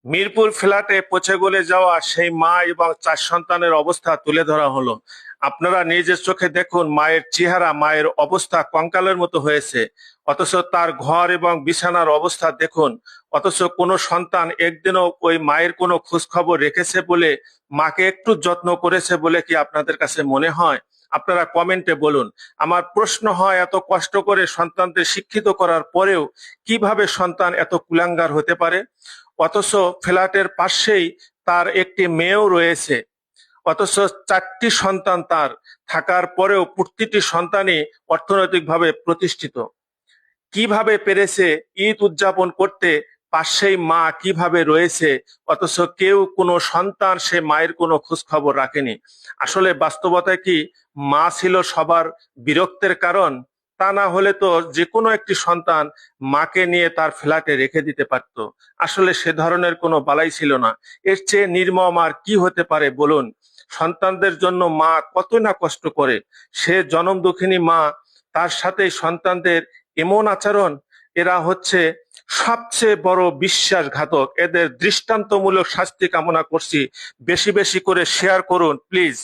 মিরপুর ফ্ল্যাটে পচে গলে যাওয়া সেই মা এবং 4 সন্তানের অবস্থা তুলে ধরা হলো। আপনারা নিজের চোখে দেখুন, মায়ের চেহারা, মায়ের অবস্থা কঙ্কালের মতো হয়েছে। অথচ তার ঘর এবং বিছানার অবস্থা দেখুন। অথচ কোনো সন্তান একদিনও ওই মায়ের কোনো খোঁজ খবর রেখেছে বলে, মাকে একটু যত্ন করেছে বলে কি আপনাদের কাছে মনে হয়? আপনারা কমেন্টে বলুন। আমার প্রশ্ন হয়, এত কষ্ট করে সন্তানদের শিক্ষিত করার পরেও কিভাবে সন্তান এত কুলাঙ্গার হতে পারে? অথচ ফ্ল্যাটের পাশেই তার একটি মেয়েও রয়েছে। অথচ 4টি সন্তান তার থাকার পরেও প্রতিটি সন্তানই অর্থনৈতিকভাবে প্রতিষ্ঠিত। কিভাবে পেরেছে ঈদ উদযাপন করতে? পাশেই মা কিভাবে রয়েছে, অথচ কেউ কোনো সন্তান সে মায়ের কোনো খোঁজ খবর রাখেনি। আসলে বাস্তবতায় কি মা ছিল সবার বিরক্তের কারণ? তা না হলে তো যে কোনো একটি সন্তান মাকে নিয়ে তার ফ্ল্যাটে রেখে দিতে পারতো। আসলে সে ধরনের কোনো বালাই ছিল না। এর চেয়ে নির্মম আর কি হতে পারে বলুন? সন্তানদের জন্য মা কত না কষ্ট করে। সে জনম দুঃখিনী মা, তার সাথে সন্তানদের এমন আচরণ! এরা হচ্ছে সবচেয়ে বড় বিশ্বাসঘাতক। এদের দৃষ্টান্তমূলক শাস্তি কামনা করছি। বেশি বেশি করে শেয়ার করুন প্লিজ।